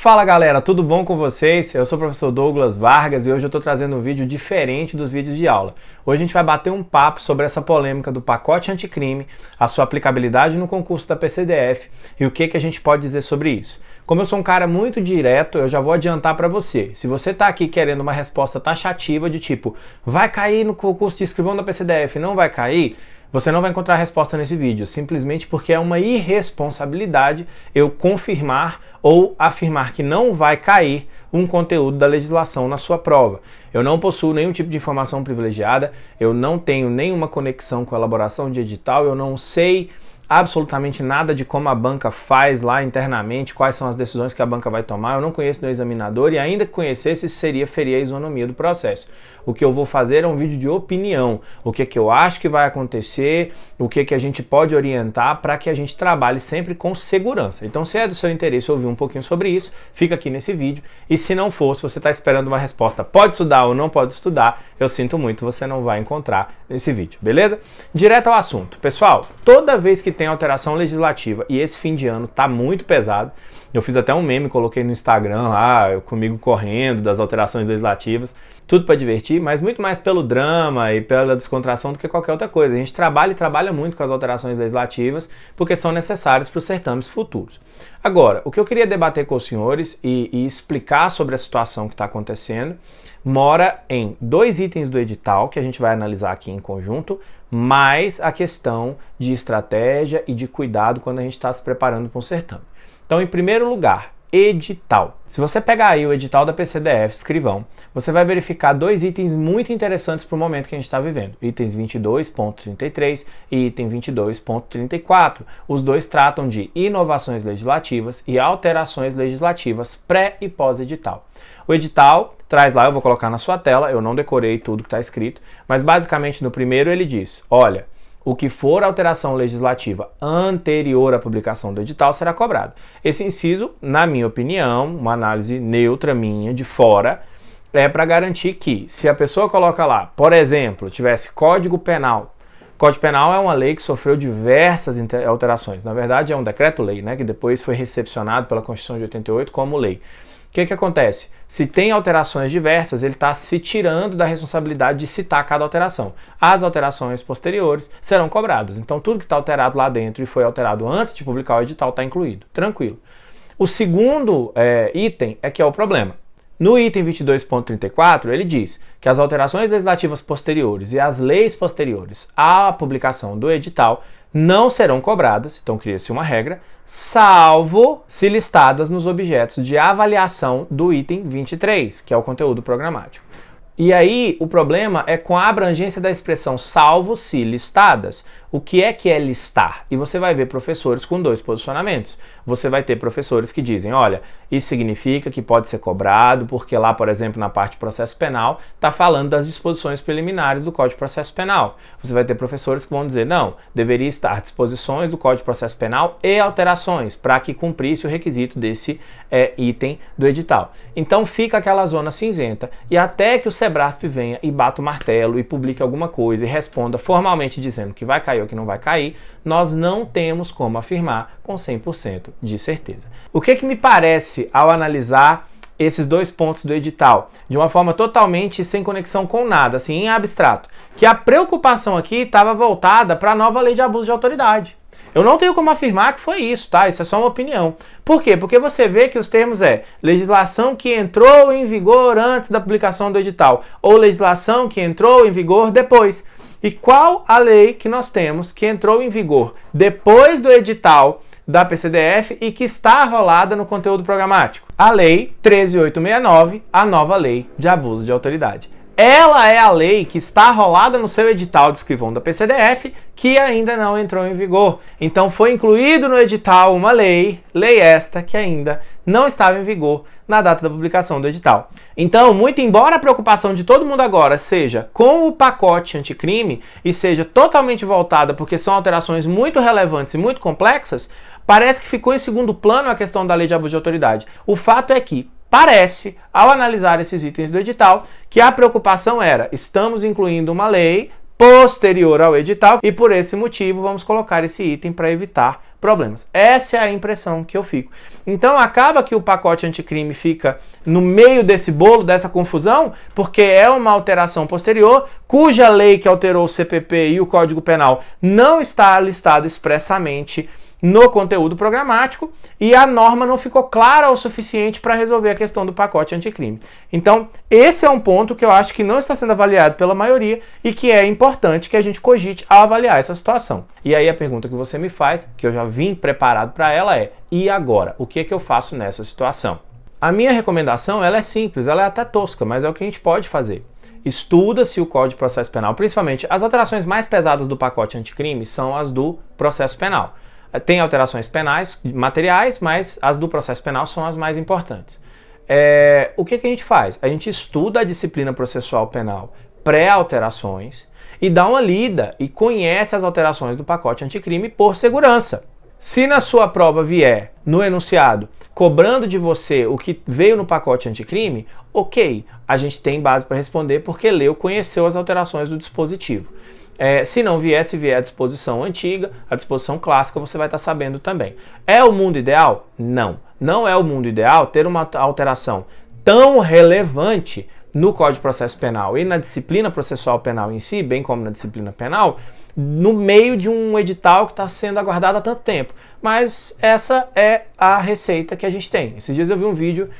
Fala galera, tudo bom com vocês? Eu sou o professor Douglas Vargas e hoje eu estou trazendo um vídeo diferente dos vídeos de aula. Hoje a gente vai bater um papo sobre essa polêmica do pacote anticrime, a sua aplicabilidade no concurso da PCDF e o que a gente pode dizer sobre isso. Como eu sou um cara muito direto, eu já vou adiantar para você. Se você está aqui querendo uma resposta taxativa de tipo, vai cair no concurso de escrivão da PCDF, não vai cair? Você não vai encontrar a resposta nesse vídeo, simplesmente porque é uma irresponsabilidade eu confirmar ou afirmar que não vai cair um conteúdo da legislação na sua prova. Eu não possuo nenhum tipo de informação privilegiada, eu não tenho nenhuma conexão com a elaboração de edital, eu não sei absolutamente nada de como a banca faz lá internamente, quais são as decisões que a banca vai tomar, eu não conheço o examinador e ainda que conhecesse, feria a isonomia do processo. O que eu vou fazer é um vídeo de opinião, o que eu acho que vai acontecer, o que a gente pode orientar para que a gente trabalhe sempre com segurança. Então, se é do seu interesse ouvir um pouquinho sobre isso, fica aqui nesse vídeo. E se não for, se você está esperando uma resposta, pode estudar ou não pode estudar, eu sinto muito, você não vai encontrar nesse vídeo, beleza? Direto ao assunto. Pessoal, toda vez que tem alteração legislativa, e esse fim de ano tá muito pesado, eu fiz até um meme, coloquei no Instagram lá, comigo correndo das alterações legislativas, tudo para divertir, mas muito mais pelo drama e pela descontração do que qualquer outra coisa. A gente trabalha e trabalha muito com as alterações legislativas porque são necessárias para os certames futuros. Agora, o que eu queria debater com os senhores e explicar sobre a situação que está acontecendo mora em dois itens do edital que a gente vai analisar aqui em conjunto, mais a questão de estratégia e de cuidado quando a gente está se preparando para um certame. Então, em primeiro lugar, edital. Se você pegar aí o edital da PCDF, escrivão, você vai verificar dois itens muito interessantes para o momento que a gente está vivendo. Itens 22.33 e item 22.34. Os dois tratam de inovações legislativas e alterações legislativas pré e pós-edital. O edital traz lá, eu vou colocar na sua tela, eu não decorei tudo que está escrito, mas basicamente no primeiro ele diz, olha, o que for alteração legislativa anterior à publicação do edital será cobrado. Esse inciso, na minha opinião, uma análise neutra minha, de fora, é para garantir que, se a pessoa coloca lá, por exemplo, tivesse Código Penal. Código Penal é uma lei que sofreu diversas alterações. Na verdade, é um decreto-lei, né, que depois foi recepcionado pela Constituição de 88 como lei. O que acontece? Se tem alterações diversas, ele está se tirando da responsabilidade de citar cada alteração. As alterações posteriores serão cobradas. Então, tudo que está alterado lá dentro e foi alterado antes de publicar o edital está incluído. Tranquilo. O segundo item é que é o problema. No item 22.34, ele diz que as alterações legislativas posteriores e as leis posteriores à publicação do edital não serão cobradas, então cria-se uma regra, salvo se listadas nos objetos de avaliação do item 23, que é o conteúdo programático. E aí, o problema é com a abrangência da expressão salvo se listadas. O que é listar? E você vai ver professores com dois posicionamentos. Você vai ter professores que dizem, olha, isso significa que pode ser cobrado, porque lá, por exemplo, na parte de processo penal, está falando das disposições preliminares do Código de Processo Penal. Você vai ter professores que vão dizer, não, deveria estar disposições do Código de Processo Penal e alterações, para que cumprisse o requisito desse item do edital. Então fica aquela zona cinzenta, e até que o Sebrasp venha e bata o martelo e publique alguma coisa e responda formalmente dizendo que vai cair ou que não vai cair, nós não temos como afirmar com 100% de certeza. O que me parece ao analisar esses dois pontos do edital, de uma forma totalmente sem conexão com nada, assim, em abstrato, que a preocupação aqui estava voltada para a nova lei de abuso de autoridade. Eu não tenho como afirmar que foi isso, tá? Isso é só uma opinião. Por quê? Porque você vê que os termos legislação que entrou em vigor antes da publicação do edital ou legislação que entrou em vigor depois. E qual a lei que nós temos que entrou em vigor depois do edital da PCDF e que está arrolada no conteúdo programático? A Lei 13.869, a nova Lei de Abuso de Autoridade. Ela é a lei que está arrolada no seu edital de escrivão da PCDF, que ainda não entrou em vigor. Então foi incluído no edital uma lei esta que ainda não estava em vigor na data da publicação do edital. Então, muito embora a preocupação de todo mundo agora seja com o pacote anticrime e seja totalmente voltada porque são alterações muito relevantes e muito complexas, parece que ficou em segundo plano a questão da lei de abuso de autoridade. O fato é que parece, ao analisar esses itens do edital, que a preocupação era, estamos incluindo uma lei posterior ao edital e por esse motivo vamos colocar esse item para evitar problemas. Essa é a impressão que eu fico. Então acaba que o pacote anticrime fica no meio desse bolo, dessa confusão, porque é uma alteração posterior, cuja lei que alterou o CPP e o Código Penal não está listada expressamente no conteúdo programático e a norma não ficou clara o suficiente para resolver a questão do pacote anticrime. Então, esse é um ponto que eu acho que não está sendo avaliado pela maioria e que é importante que a gente cogite ao avaliar essa situação. E aí a pergunta que você me faz, que eu já vim preparado para ela é: e agora? O que é que eu faço nessa situação? A minha recomendação, ela é simples, ela é até tosca, mas é o que a gente pode fazer. Estuda-se o Código de Processo Penal, principalmente as alterações mais pesadas do pacote anticrime são as do processo penal. Tem alterações penais, materiais, mas as do processo penal são as mais importantes. O que a gente faz? A gente estuda a disciplina processual penal pré-alterações e dá uma lida e conhece as alterações do pacote anticrime por segurança. Se na sua prova vier, no enunciado, cobrando de você o que veio no pacote anticrime, ok, a gente tem base para responder porque leu, conheceu as alterações do dispositivo. Se não vier, se vier a disposição antiga, a disposição clássica, você vai estar sabendo também. É o mundo ideal? Não. Não é o mundo ideal ter uma alteração tão relevante no Código de Processo Penal e na disciplina processual penal em si, bem como na disciplina penal, no meio de um edital que está sendo aguardado há tanto tempo. Mas essa é a receita que a gente tem. Esses dias eu vi um vídeo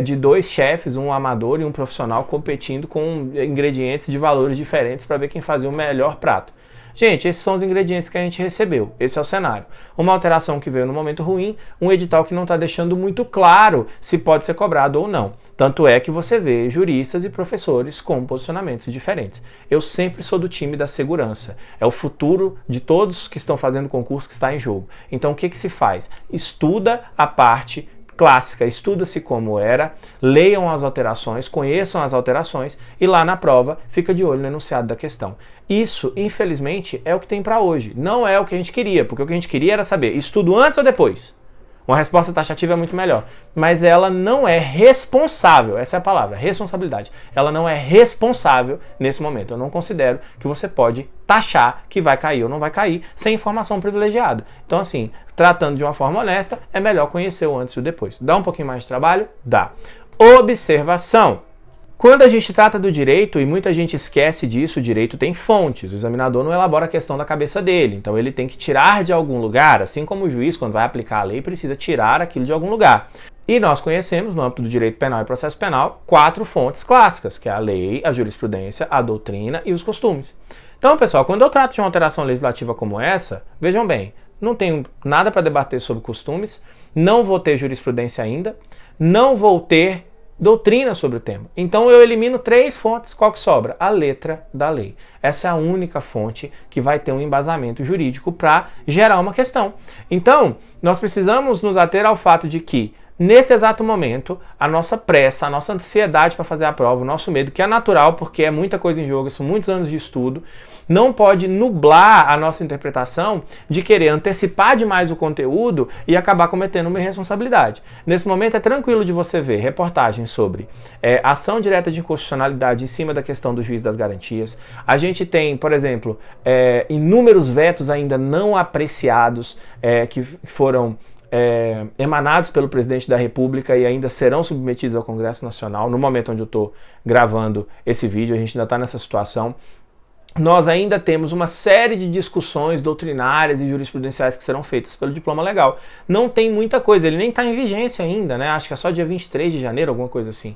de dois chefes, um amador e um profissional, competindo com ingredientes de valores diferentes para ver quem fazia o melhor prato. Gente, esses são os ingredientes que a gente recebeu. Esse é o cenário. Uma alteração que veio no momento ruim, um edital que não está deixando muito claro se pode ser cobrado ou não. Tanto é que você vê juristas e professores com posicionamentos diferentes. Eu sempre sou do time da segurança. É o futuro de todos que estão fazendo concurso que está em jogo. Então o que se faz? Estuda a parte clássica, estuda-se como era, leiam as alterações, conheçam as alterações e lá na prova fica de olho no enunciado da questão. Isso, infelizmente, é o que tem para hoje. Não é o que a gente queria, porque o que a gente queria era saber, estudo antes ou depois? Uma resposta taxativa é muito melhor, mas ela não é responsável, essa é a palavra, responsabilidade. Ela não é responsável nesse momento. Eu não considero que você pode taxar que vai cair ou não vai cair sem informação privilegiada. Então, assim, tratando de uma forma honesta, é melhor conhecer o antes e o depois. Dá um pouquinho mais de trabalho? Dá. Observação. Quando a gente trata do direito, e muita gente esquece disso, o direito tem fontes, o examinador não elabora a questão da cabeça dele, então ele tem que tirar de algum lugar, assim como o juiz, quando vai aplicar a lei, precisa tirar aquilo de algum lugar. E nós conhecemos, no âmbito do direito penal e processo penal, 4 fontes clássicas, que é a lei, a jurisprudência, a doutrina e os costumes. Então, pessoal, quando eu trato de uma alteração legislativa como essa, vejam bem, não tenho nada para debater sobre costumes, não vou ter jurisprudência ainda, não vou ter doutrina sobre o tema. Então eu elimino 3 fontes. Qual que sobra? A letra da lei. Essa é a única fonte que vai ter um embasamento jurídico para gerar uma questão. Então, nós precisamos nos ater ao fato de que, nesse exato momento, a nossa pressa, a nossa ansiedade para fazer a prova, o nosso medo, que é natural porque é muita coisa em jogo, são muitos anos de estudo, não pode nublar a nossa interpretação de querer antecipar demais o conteúdo e acabar cometendo uma irresponsabilidade. Nesse momento é tranquilo de você ver reportagens sobre ação direta de inconstitucionalidade em cima da questão do juiz das garantias. A gente tem, por exemplo, inúmeros vetos ainda não apreciados que foram emanados pelo presidente da República e ainda serão submetidos ao Congresso Nacional. No momento onde eu estou gravando esse vídeo, a gente ainda está nessa situação. Nós ainda temos uma série de discussões doutrinárias e jurisprudenciais que serão feitas pelo diploma legal. Não tem muita coisa, ele nem está em vigência ainda, né? Acho que é só dia 23 de janeiro, alguma coisa assim.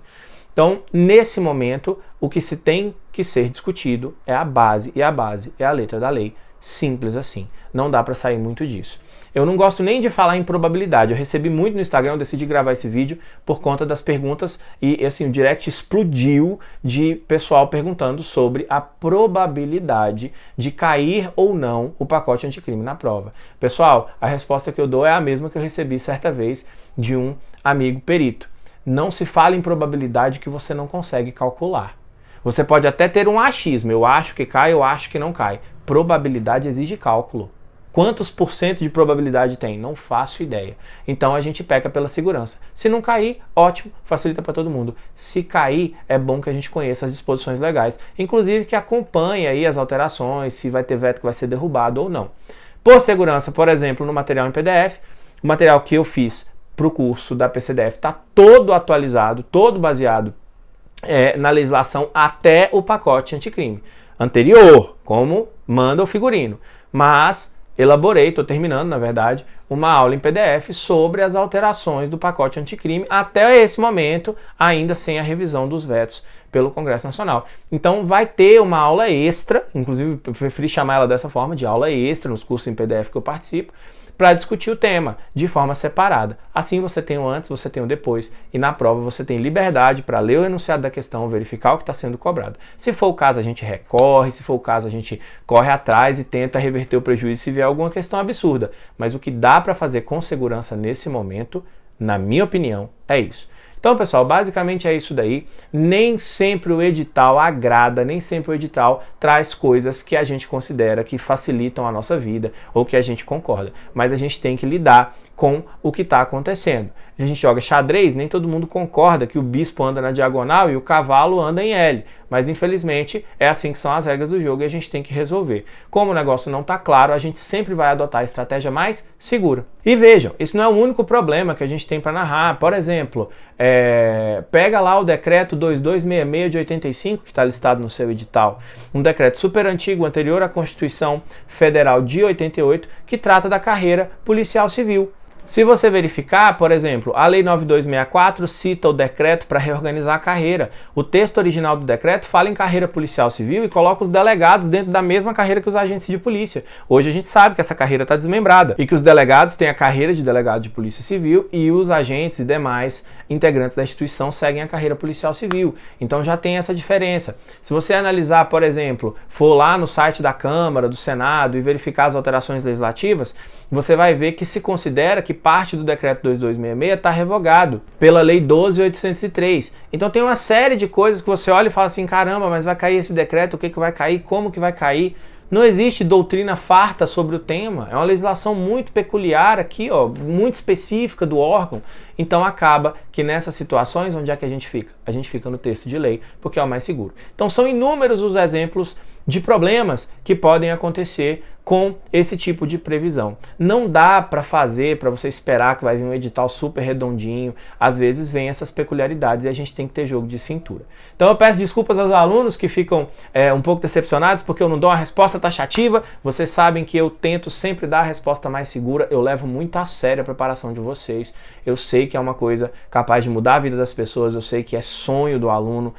Então, nesse momento, o que se tem que ser discutido é a base, e a base é a letra da lei. Simples assim. Não dá para sair muito disso. Eu não gosto nem de falar em probabilidade. Eu recebi muito no Instagram, eu decidi gravar esse vídeo por conta das perguntas e assim, o direct explodiu de pessoal perguntando sobre a probabilidade de cair ou não o pacote anticrime na prova. Pessoal, a resposta que eu dou é a mesma que eu recebi certa vez de um amigo perito. Não se fala em probabilidade que você não consegue calcular. Você pode até ter um achismo, eu acho que cai, eu acho que não cai. Probabilidade exige cálculo. Quantos por cento de probabilidade tem? Não faço ideia. Então a gente peca pela segurança. Se não cair, ótimo, facilita para todo mundo. Se cair, é bom que a gente conheça as disposições legais, inclusive que acompanhe aí as alterações, se vai ter veto que vai ser derrubado ou não. Por segurança, por exemplo, no material em PDF, o material que eu fiz para o curso da PCDF está todo atualizado, todo baseado na legislação até o pacote anticrime anterior, como manda o figurino. Mas elaborei, estou terminando, na verdade, uma aula em PDF sobre as alterações do pacote anticrime até esse momento, ainda sem a revisão dos vetos pelo Congresso Nacional. Então vai ter uma aula extra, inclusive eu preferi chamar ela dessa forma, de aula extra, nos cursos em PDF que eu participo, para discutir o tema de forma separada. Assim você tem o antes, você tem o depois, e na prova você tem liberdade para ler o enunciado da questão, verificar o que está sendo cobrado. Se for o caso, a gente recorre, se for o caso, a gente corre atrás e tenta reverter o prejuízo se vier alguma questão absurda. Mas o que dá para fazer com segurança nesse momento, na minha opinião, é isso. Então, pessoal, basicamente é isso daí. Nem sempre o edital agrada, nem sempre o edital traz coisas que a gente considera que facilitam a nossa vida ou que a gente concorda. Mas a gente tem que lidar com o que está acontecendo. A gente joga xadrez, nem todo mundo concorda que o bispo anda na diagonal e o cavalo anda em L. Mas, infelizmente, é assim que são as regras do jogo e a gente tem que resolver. Como o negócio não está claro, a gente sempre vai adotar a estratégia mais segura. E vejam, isso não é o único problema que a gente tem para narrar. Por exemplo, pega lá o decreto 2266 de 85, que está listado no seu edital. Um decreto super antigo, anterior à Constituição Federal de 88, que trata da carreira policial civil. Se você verificar, por exemplo, a Lei 9264 cita o decreto para reorganizar a carreira. O texto original do decreto fala em carreira policial civil e coloca os delegados dentro da mesma carreira que os agentes de polícia. Hoje a gente sabe que essa carreira está desmembrada e que os delegados têm a carreira de delegado de polícia civil e os agentes e demais integrantes da instituição seguem a carreira policial civil. Então já tem essa diferença. Se você analisar, por exemplo, for lá no site da Câmara, do Senado e verificar as alterações legislativas, você vai ver que se considera que parte do decreto 2266 está revogado pela Lei 12.803. Então tem uma série de coisas que você olha e fala assim, caramba, mas vai cair esse decreto, o que vai cair, como que vai cair? Não existe doutrina farta sobre o tema, é uma legislação muito peculiar aqui, ó, muito específica do órgão. Então acaba que nessas situações, onde é que a gente fica? A gente fica no texto de lei, porque é o mais seguro. Então são inúmeros os exemplos de problemas que podem acontecer com esse tipo de previsão. Não dá para fazer, para você esperar que vai vir um edital super redondinho. Às vezes vem essas peculiaridades e a gente tem que ter jogo de cintura. Então eu peço desculpas aos alunos que ficam um pouco decepcionados porque eu não dou uma resposta taxativa. Vocês sabem que eu tento sempre dar a resposta mais segura. Eu levo muito a sério a preparação de vocês. Eu sei que é uma coisa capaz de mudar a vida das pessoas. Eu sei que é sonho do aluno.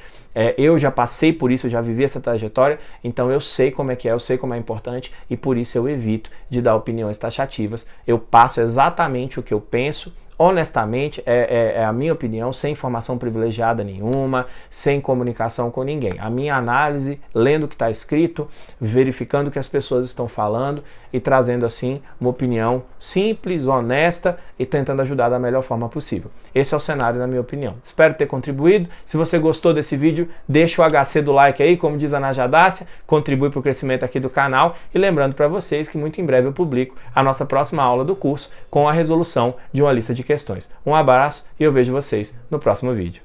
Eu já passei por isso, eu já vivi essa trajetória, então eu sei como é que é, eu sei como é importante e por isso eu evito de dar opiniões taxativas. Eu passo exatamente o que eu penso, honestamente, é a minha opinião, sem informação privilegiada nenhuma, sem comunicação com ninguém. A minha análise, lendo o que está escrito, verificando o que as pessoas estão falando e trazendo assim uma opinião simples, honesta e tentando ajudar da melhor forma possível. Esse é o cenário, na minha opinião. Espero ter contribuído. Se você gostou desse vídeo, deixa o HC do like aí, como diz a Najadácia, contribui para o crescimento aqui do canal e lembrando para vocês que muito em breve eu publico a nossa próxima aula do curso com a resolução de uma lista de questões. Um abraço e eu vejo vocês no próximo vídeo.